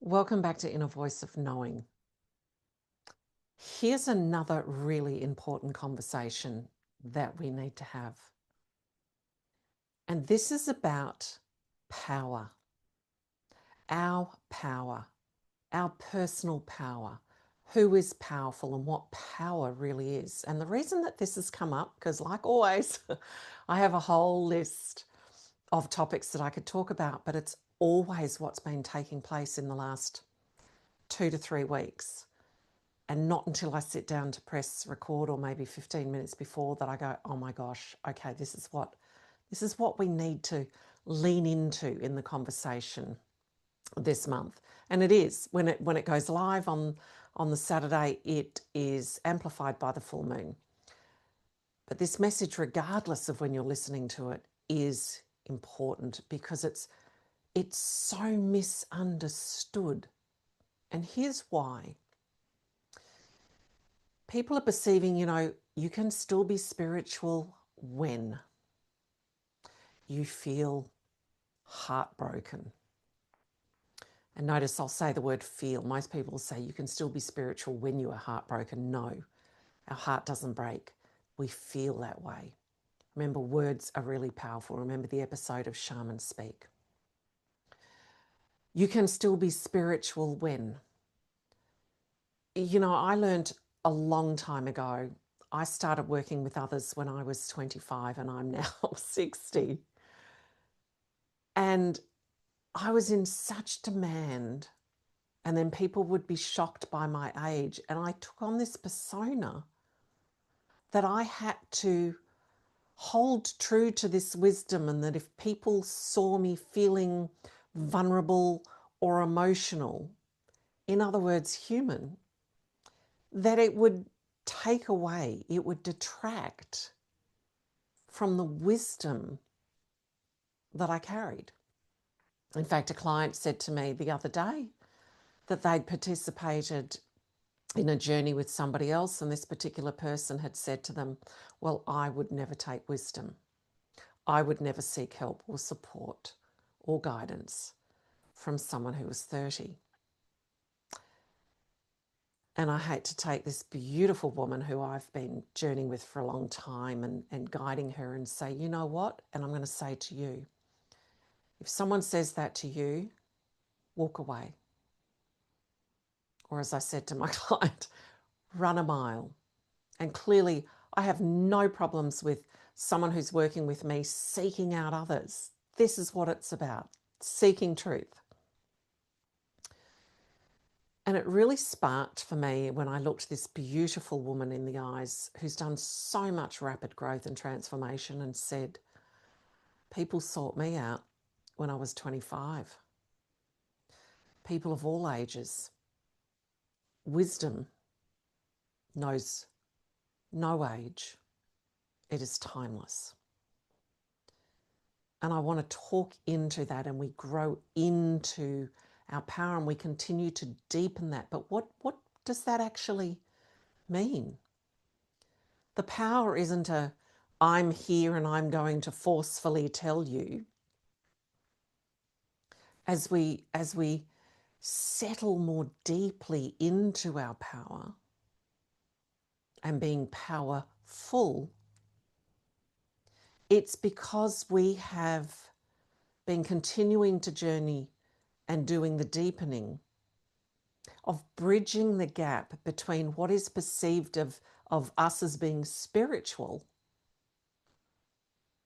Welcome back to Inner Voice of Knowing. Here's another really important conversation that we need to have. And this is about power, our personal power, who is powerful and what power really is. And the reason that this has come up, because like always, I have a whole list of topics that I could talk about, but it's always what's been taking place in the last 2 to 3 weeks. And not until I sit down to press record, or maybe 15 minutes before, that I go, oh my gosh, okay, this is what we need to lean into in the conversation this month. And it is, when it goes live on the Saturday, it is amplified by the full moon. But this message, regardless of when you're listening to it, is important because it's so misunderstood. And here's why. People are perceiving, you can still be spiritual when you feel heartbroken. And notice I'll say the word feel. Most people say you can still be spiritual when you are heartbroken. No, our heart doesn't break. We feel that way. Remember, words are really powerful. Remember the episode of Shaman Speak. You can still be spiritual when. I learned a long time ago. I started working with others when I was 25 and I'm now 60. And I was in such demand, and then people would be shocked by my age. And I took on this persona that I had to hold true to this wisdom, and that if people saw me feeling vulnerable or emotional, in other words, human, that it would take away, it would detract from the wisdom that I carried. In fact, a client said to me the other day that they'd participated in a journey with somebody else, and this particular person had said to them, well, I would never take wisdom. I would never seek help or support or guidance from someone who was 30. And I hate to take this beautiful woman who I've been journeying with for a long time and guiding her and say, you know what? And I'm going to say to you, if someone says that to you, walk away. Or as I said to my client, run a mile. And clearly, I have no problems with someone who's working with me seeking out others. This is what it's about, seeking truth. And it really sparked for me when I looked this beautiful woman in the eyes who's done so much rapid growth and transformation and said, people sought me out when I was 25. People of all ages. Wisdom knows no age. It is timeless. And I want to talk into that, and we grow into our power and we continue to deepen that. But what does that actually mean? The power isn't I'm here and I'm going to forcefully tell you. As we settle more deeply into our power and being powerful, it's because we have been continuing to journey and doing the deepening of bridging the gap between what is perceived of us as being spiritual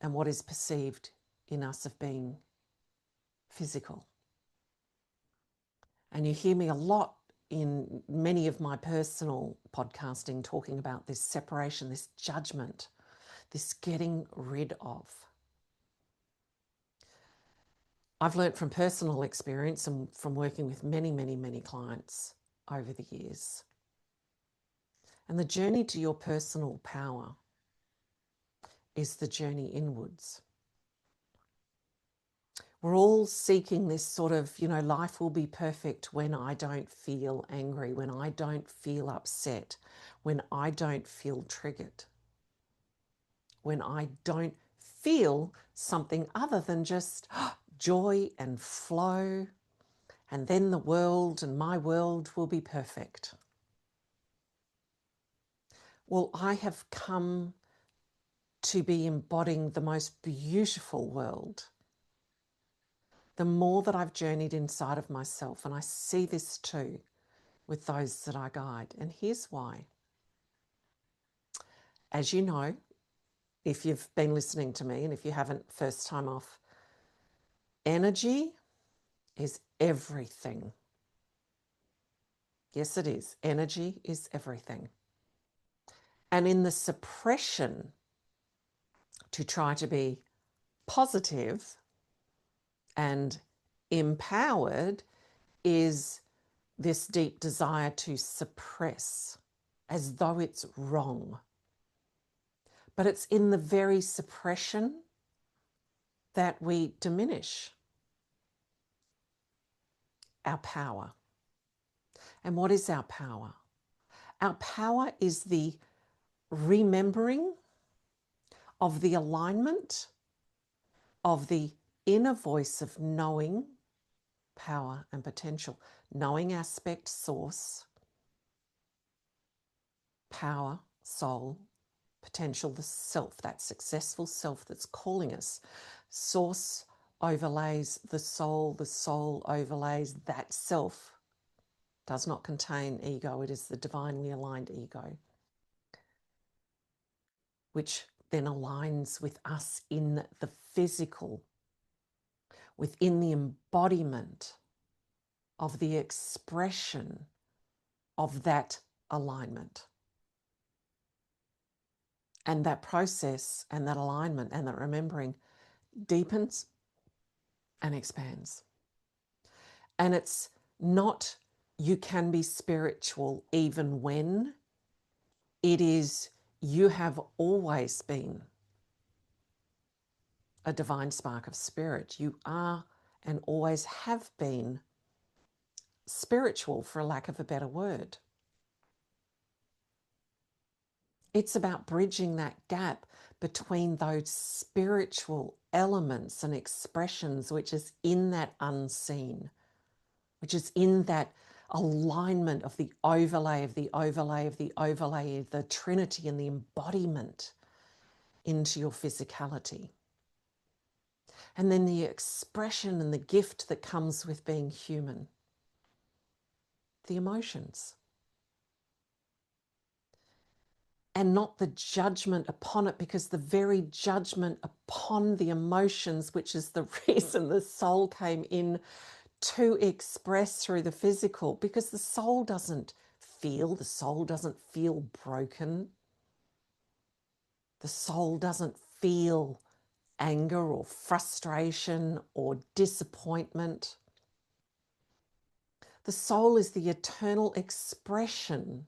and what is perceived in us of being physical. And you hear me a lot in many of my personal podcasting talking about this separation, this judgment, this getting rid of. I've learned from personal experience and from working with many, many, many clients over the years. And the journey to your personal power is the journey inwards. We're all seeking this sort of, life will be perfect when I don't feel angry, when I don't feel upset, when I don't feel triggered, when I don't feel something other than just joy and flow and then the world and my world will be perfect. Well, I have come to be embodying the most beautiful world. The more that I've journeyed inside of myself, and I see this too with those that I guide. And here's why. As you know, if you've been listening to me, and if you haven't, first time off, energy is everything. Yes, it is. Energy is everything. And in the suppression to try to be positive and empowered is this deep desire to suppress as though it's wrong. But it's in the very suppression that we diminish our power. And what is our power? Our power is the remembering of the alignment of the inner voice of knowing, power and potential. Knowing aspect, source, power, soul, potential, the self, that successful self that's calling us. Source overlays the soul overlays that self. Does not contain ego, it is the divinely aligned ego, which then aligns with us in the physical, within the embodiment of the expression of that alignment. And that process and that alignment and that remembering deepens and expands. And it's not you can be spiritual even when. It is you have always been a divine spark of spirit. You are and always have been spiritual, for lack of a better word. It's about bridging that gap between those spiritual elements and expressions, which is in that unseen, which is in that alignment of the overlay of the overlay of the overlay of the Trinity and the embodiment into your physicality. And then the expression and the gift that comes with being human, the emotions. And not the judgment upon it, because the very judgment upon the emotions, which is the reason the soul came in to express through the physical, because the soul doesn't feel broken. The soul doesn't feel anger or frustration or disappointment. The soul is the eternal expression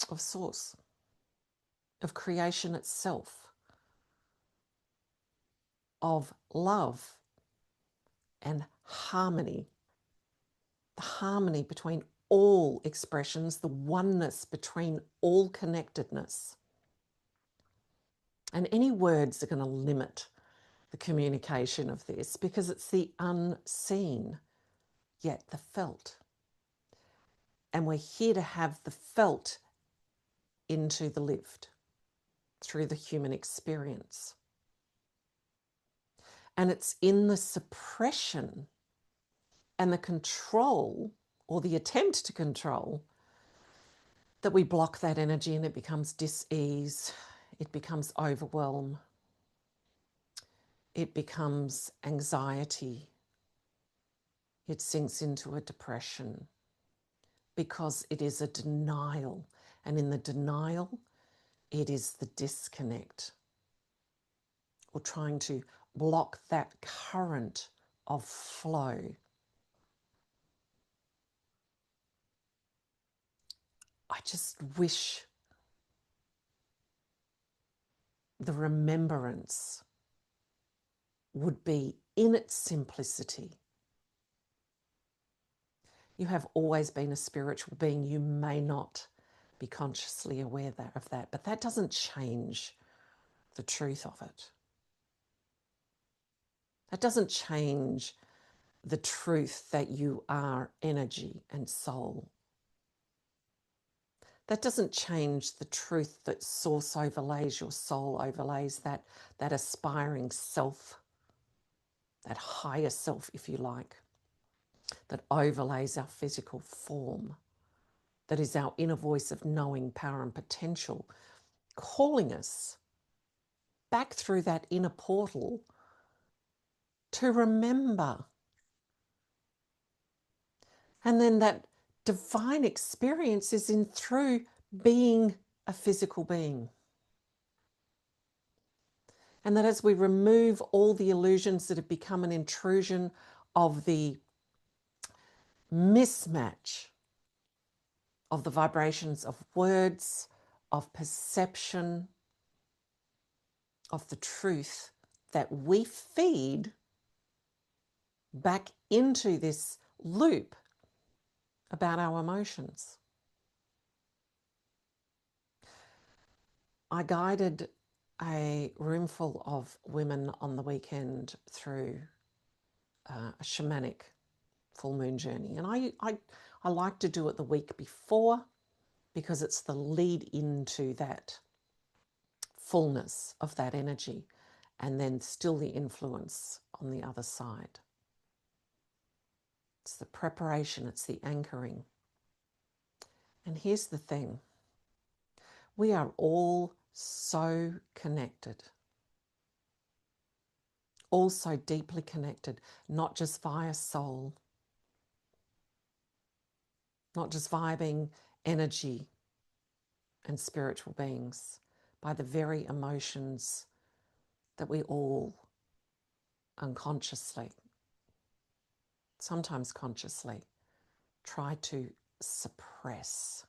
of source, of creation itself, of love and harmony. The harmony between all expressions, the oneness between all connectedness. And any words are going to limit the communication of this, because it's the unseen, yet the felt. And we're here to have the felt into the lived through the human experience. And it's in the suppression and the control, or the attempt to control, that we block that energy, and it becomes dis-ease, it becomes overwhelm, it becomes anxiety, it sinks into a depression, because it is a denial. And in the denial, it is the disconnect, or trying to block that current of flow. I just wish the remembrance would be in its simplicity. You have always been a spiritual being. You may not be consciously aware of that, but that doesn't change the truth of it. That doesn't change the truth that you are energy and soul. That doesn't change the truth that source overlays your soul, overlays that aspiring self, that higher self, if you like, that overlays our physical form, that is our inner voice of knowing, power and potential, calling us back through that inner portal to remember. And then that divine experience is in through being a physical being. And that as we remove all the illusions that have become an intrusion of the mismatch of the vibrations of words, of perception, of the truth that we feed back into this loop about our emotions. I guided a room full of women on the weekend through a shamanic full moon journey. And I like to do it the week before because it's the lead into that fullness of that energy and then still the influence on the other side. It's the preparation, it's the anchoring. And here's the thing. We are all so connected. All so deeply connected, not just via soul, not just via being energy and spiritual beings, by the very emotions that we all unconsciously, sometimes consciously, try to suppress.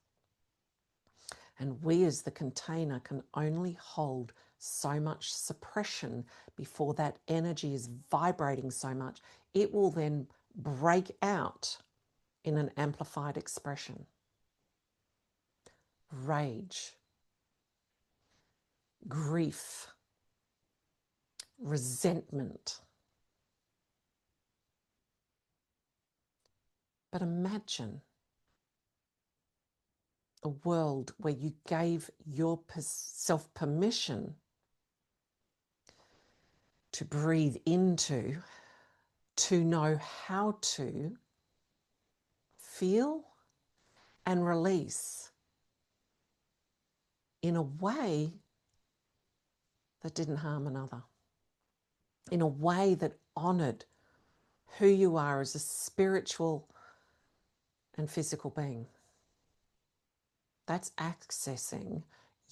And we as the container can only hold so much suppression before that energy is vibrating so much. It will then break out in an amplified expression. Rage, grief, resentment. But imagine a world where you gave yourself permission to breathe into, to know how to feel and release in a way that didn't harm another, in a way that honored who you are as a spiritual and physical being. That's accessing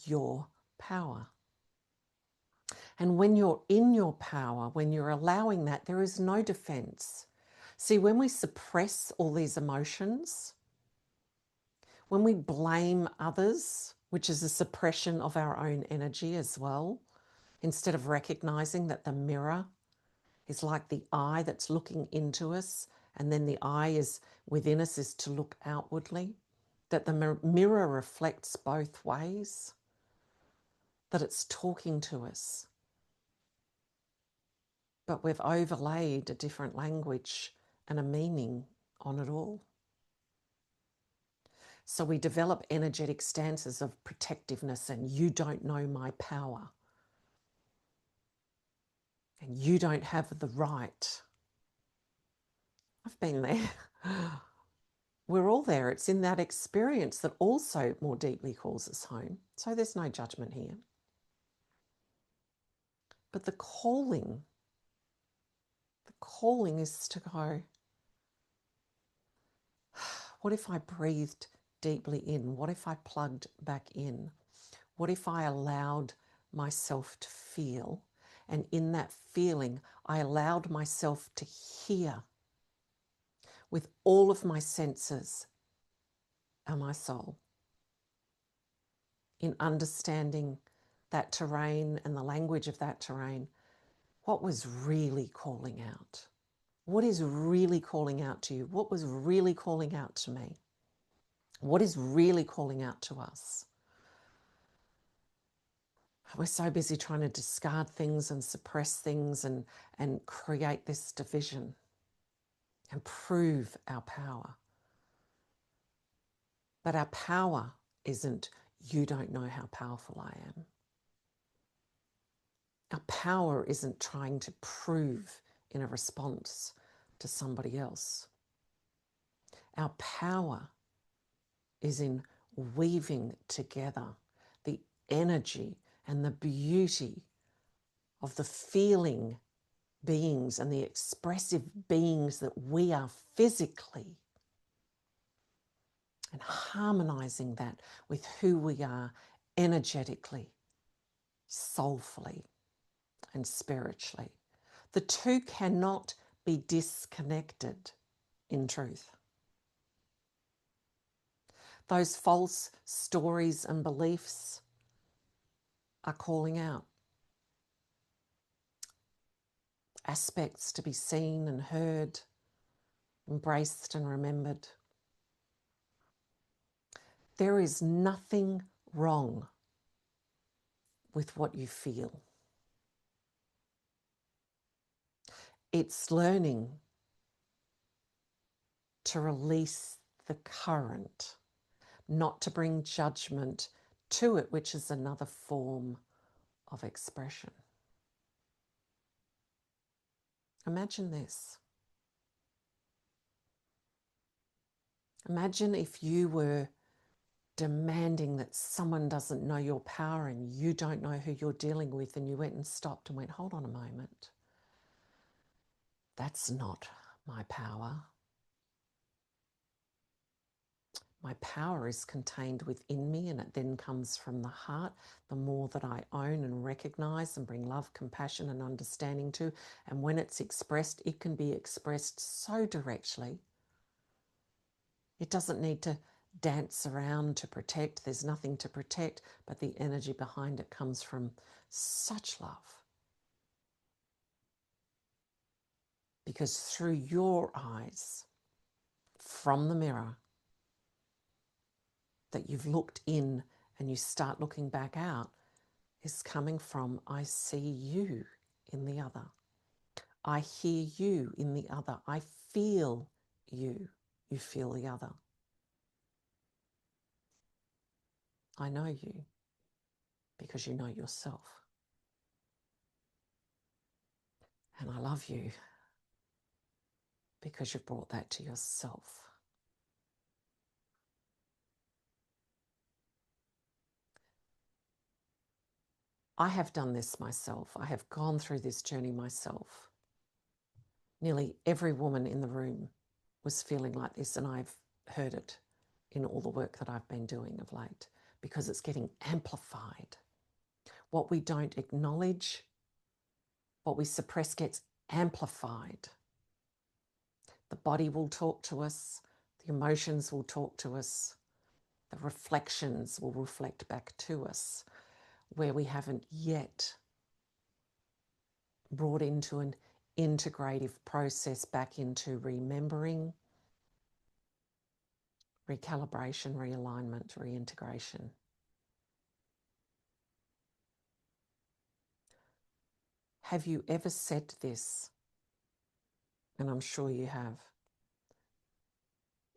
your power. And when you're in your power, when you're allowing that, there is no defense. See, when we suppress all these emotions, when we blame others, which is a suppression of our own energy as well, instead of recognizing that the mirror is like the eye that's looking into us, and then the eye is within us is to look outwardly, that the mirror reflects both ways, that it's talking to us. But we've overlaid a different language and a meaning on it all. So we develop energetic stances of protectiveness and you don't know my power. And you don't have the right. I've been there. We're all there. It's in that experience that also more deeply calls us home. So there's no judgment here. But the calling is to go, what if I breathed deeply in? What if I plugged back in? What if I allowed myself to feel? And in that feeling, I allowed myself to hear with all of my senses and my soul, in understanding that terrain and the language of that terrain, what was really calling out? What is really calling out to you? What was really calling out to me? What is really calling out to us? We're so busy trying to discard things and suppress things and create this division and prove our power. But our power isn't, you don't know how powerful I am. Our power isn't trying to prove in a response to somebody else. Our power is in weaving together the energy and the beauty of the feeling beings and the expressive beings that we are physically, and harmonizing that with who we are energetically, soulfully, and spiritually. The two cannot be disconnected in truth. Those false stories and beliefs are calling out. Aspects to be seen and heard, embraced and remembered. There is nothing wrong with what you feel. It's learning to release the current, not to bring judgment to it, which is another form of expression. Imagine this. Imagine if you were demanding that someone doesn't know your power and you don't know who you're dealing with, and you went and stopped and went, hold on a moment. That's not my power. My power is contained within me, and it then comes from the heart. The more that I own and recognize and bring love, compassion, and understanding to, and when it's expressed, it can be expressed so directly. It doesn't need to dance around to protect. There's nothing to protect, but the energy behind it comes from such love. Because through your eyes, from the mirror, that you've looked in and you start looking back out, is coming from, I see you in the other. I hear you in the other. I feel you. You feel the other. I know you because you know yourself. And I love you because you've brought that to yourself. I have done this myself. I have gone through this journey myself. Nearly every woman in the room was feeling like this, and I've heard it in all the work that I've been doing of late, because it's getting amplified. What we don't acknowledge, what we suppress, gets amplified. The body will talk to us, the emotions will talk to us, the reflections will reflect back to us, where we haven't yet brought into an integrative process back into remembering, recalibration, realignment, reintegration. Have you ever said this? And I'm sure you have.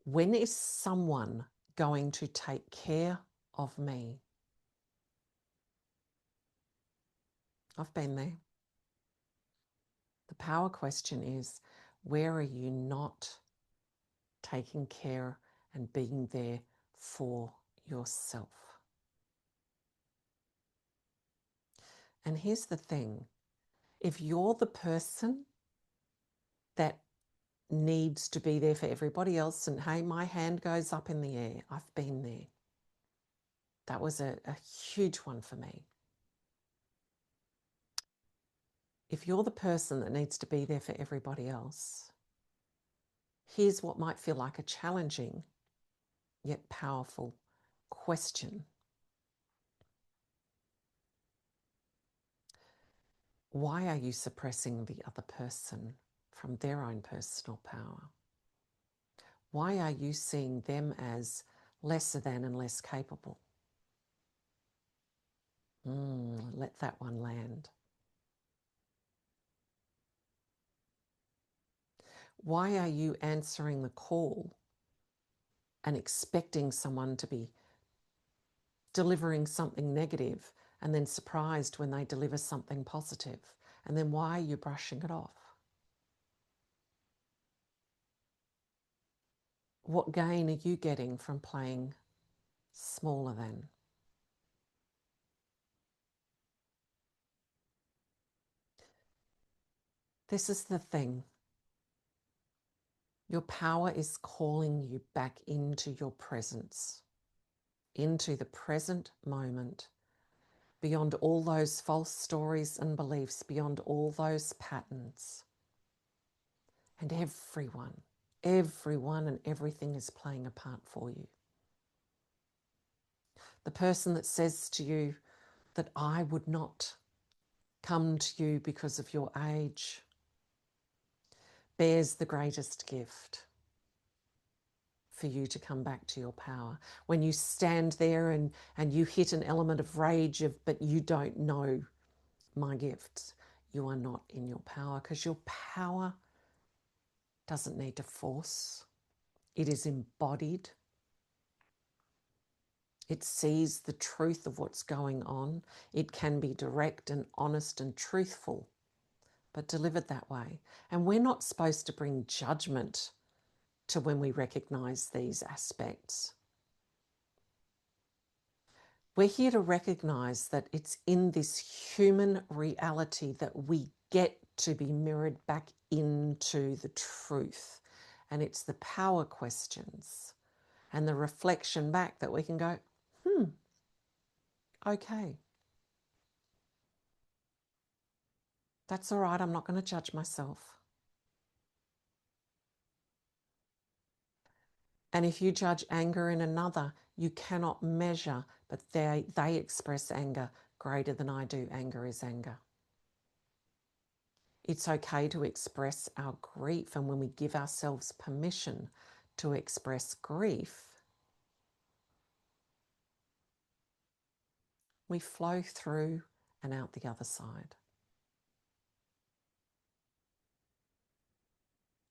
When is someone going to take care of me? I've been there. The power question is, where are you not taking care and being there for yourself? And here's the thing. If you're the person that needs to be there for everybody else, and hey, my hand goes up in the air, I've been there. That was a huge one for me. If you're the person that needs to be there for everybody else, here's what might feel like a challenging yet powerful question. Why are you suppressing the other person from their own personal power? Why are you seeing them as lesser than and less capable? Let that one land. Why are you answering the call and expecting someone to be delivering something negative and then surprised when they deliver something positive? And then why are you brushing it off? What gain are you getting from playing smaller than? This is the thing. Your power is calling you back into your presence, into the present moment, beyond all those false stories and beliefs, beyond all those patterns. And everyone and everything is playing a part for you. The person that says to you that I would not come to you because of your age bears the greatest gift for you to come back to your power. When you stand there and you hit an element of rage, but you don't know my gifts, you are not in your power, because your power doesn't need to force. It is embodied. It sees the truth of what's going on. It can be direct and honest and truthful, but delivered that way. And we're not supposed to bring judgment to when we recognize these aspects. We're here to recognize that it's in this human reality that we get to be mirrored back into the truth. And it's the power questions and the reflection back that we can go, okay, that's all right. I'm not going to judge myself. And if you judge anger in another, you cannot measure, but they express anger greater than I do. Anger is anger. It's okay to express our grief. And when we give ourselves permission to express grief, we flow through and out the other side.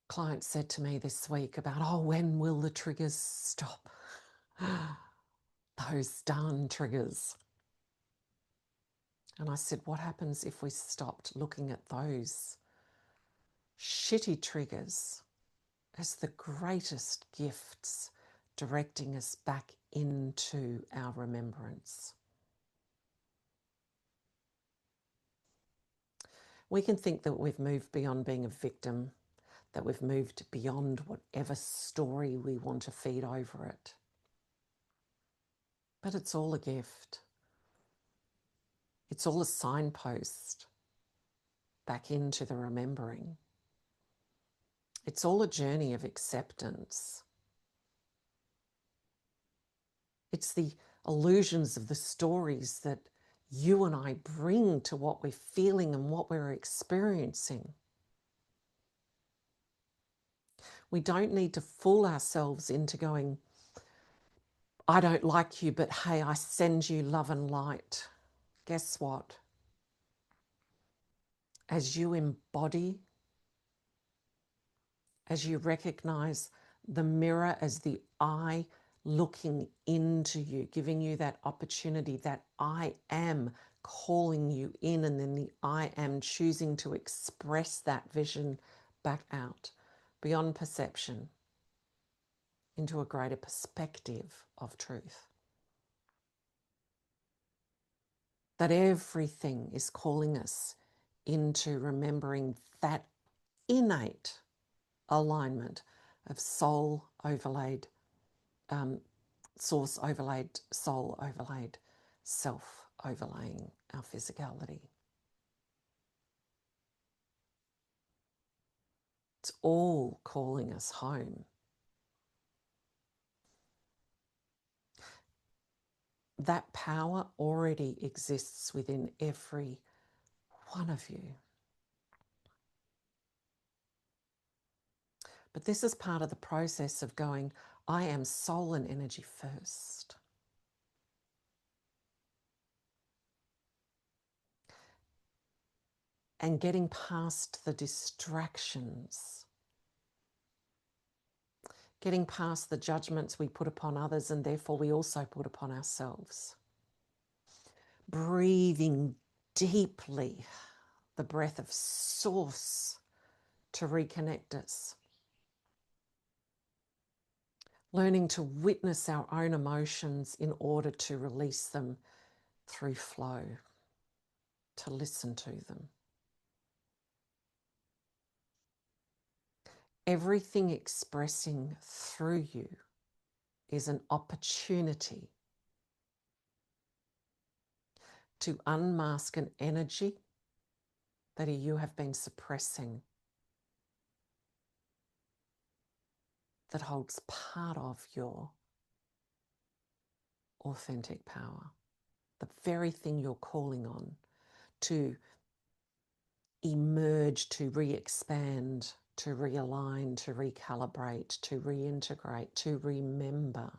Client said to me this week about, oh, when will the triggers stop? Those darn triggers. And I said, what happens if we stopped looking at those shitty triggers as the greatest gifts directing us back into our remembrance? We can think that we've moved beyond being a victim, that we've moved beyond whatever story we want to feed over it. But it's all a gift. It's all a signpost back into the remembering. It's all a journey of acceptance. It's the illusions of the stories that you and I bring to what we're feeling and what we're experiencing. We don't need to fool ourselves into going, I don't like you, but hey, I send you love and light. Guess what? As you embody, as you recognize the mirror as the I looking into you, giving you that opportunity, that I am calling you in, and then the I am choosing to express that vision back out beyond perception into a greater perspective of truth. That everything is calling us into remembering that innate alignment of soul overlaid, source overlaid, soul overlaid, self overlaying our physicality. It's all calling us home. That power already exists within every one of you. But this is part of the process of going, I am soul and energy first. and getting past the distractions, getting past the judgments we put upon others and therefore we also put upon ourselves. Breathing deeply the breath of source to reconnect us. Learning to witness our own emotions in order to release them through flow, to listen to them. Everything expressing through you is an opportunity to unmask an energy that you have been suppressing that holds part of your authentic power, the very thing you're calling on to emerge, to re-expand, to realign, to recalibrate, to reintegrate, to remember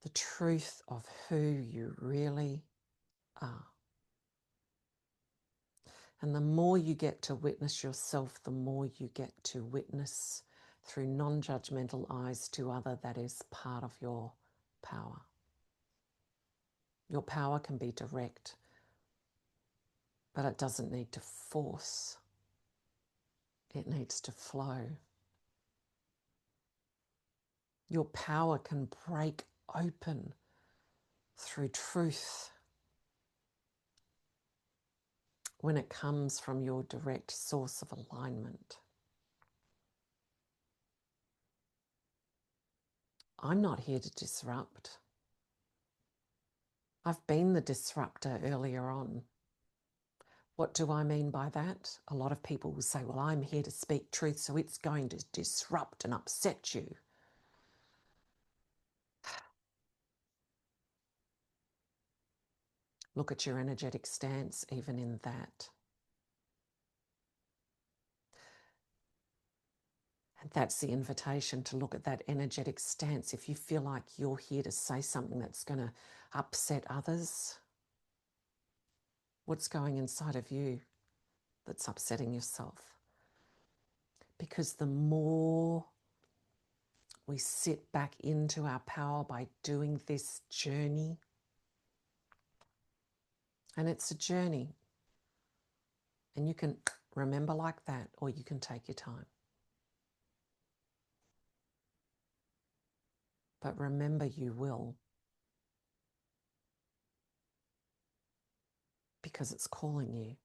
the truth of who you really are. And the more you get to witness yourself, the more you get to witness through non-judgmental eyes to other that is part of your power. Your power can be direct, but it doesn't need to force. It needs to flow. Your power can break open through truth when it comes from your direct source of alignment. I'm not here to disrupt. I've been the disruptor earlier on. What do I mean by that? A lot of people will say, well, I'm here to speak truth, so it's going to disrupt and upset you. Look at your energetic stance, even in that. And that's the invitation, to look at that energetic stance. If you feel like you're here to say something that's going to upset others, what's going inside of you that's upsetting yourself? Because the more we sit back into our power by doing this journey, and it's a journey, and you can remember like that, or you can take your time. But remember, you will, because it's calling you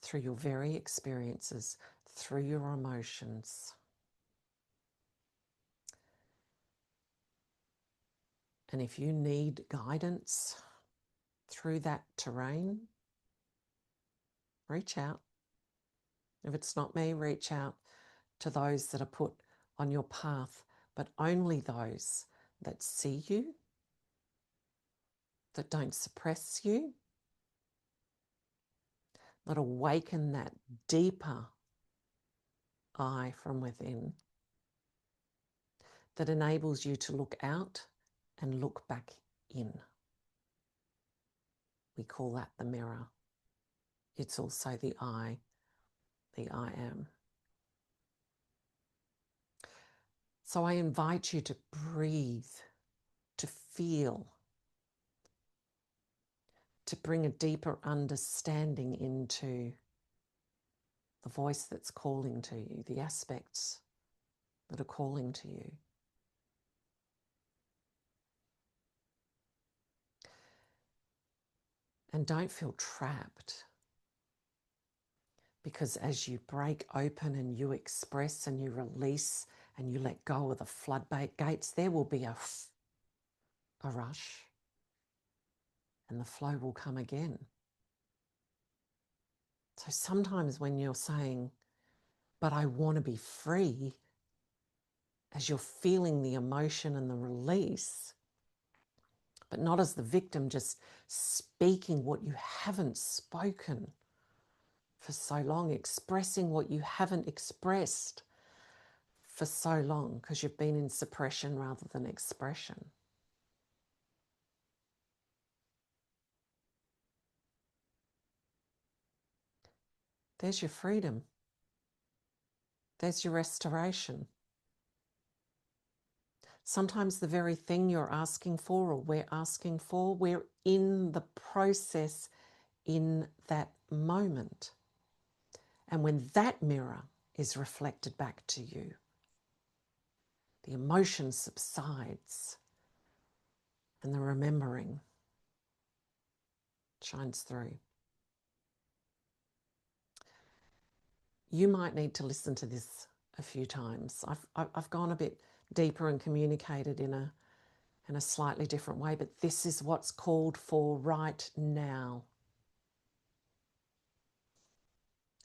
through your very experiences, through your emotions. And if you need guidance through that terrain, reach out. If it's not me, reach out to those that are put on your path, but only those that see you, that don't suppress you, that awaken that deeper eye from within, that enables you to look out and look back in. We call that the mirror. It's also the I am. So I invite you to breathe, to feel, to bring a deeper understanding into the voice that's calling to you, the aspects that are calling to you. And don't feel trapped, because as you break open and you express and you release and you let go of the floodgates, there will be a rush, and the flow will come again. So sometimes when you're saying, but I want to be free, as you're feeling the emotion and the release, but not as the victim just speaking what you haven't spoken for so long, expressing what you haven't expressed for so long, because you've been in suppression rather than expression. There's your freedom. There's your restoration. Sometimes the very thing you're asking for, or we're asking for, we're in the process in that moment. And when that mirror is reflected back to you, the emotion subsides and the remembering shines through. You might need to listen to this a few times. I've gone a bit deeper and communicated in a slightly different way, but this is what's called for right now.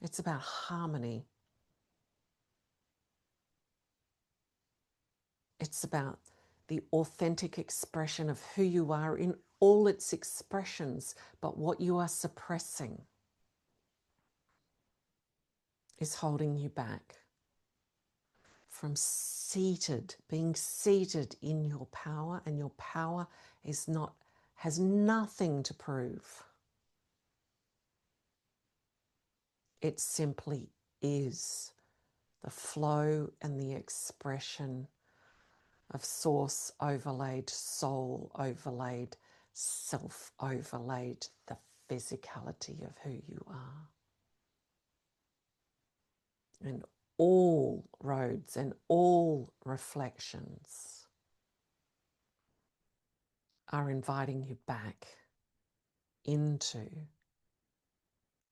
It's about harmony. It's about the authentic expression of who you are in all its expressions, but what you are suppressing is holding you back from being seated in your power, and your power has nothing to prove. It simply is the flow and the expression of source overlaid, soul overlaid, self overlaid, the physicality of who you are. And all roads and all reflections are inviting you back into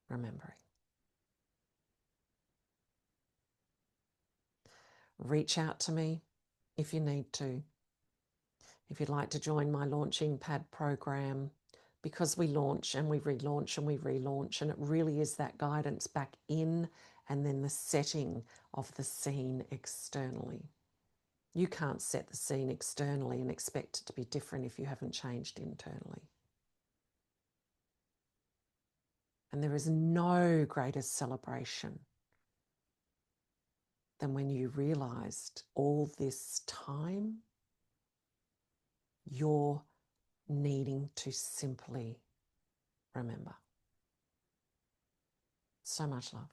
remembering. Reach out to me if you need to. If you'd like to join my Launching Pad program, because we launch and we relaunch and we relaunch, and it really is that guidance back in and then the setting of the scene externally. You can't set the scene externally and expect it to be different if you haven't changed internally. And there is no greater celebration than when you realized all this time you're needing to simply remember. So much love.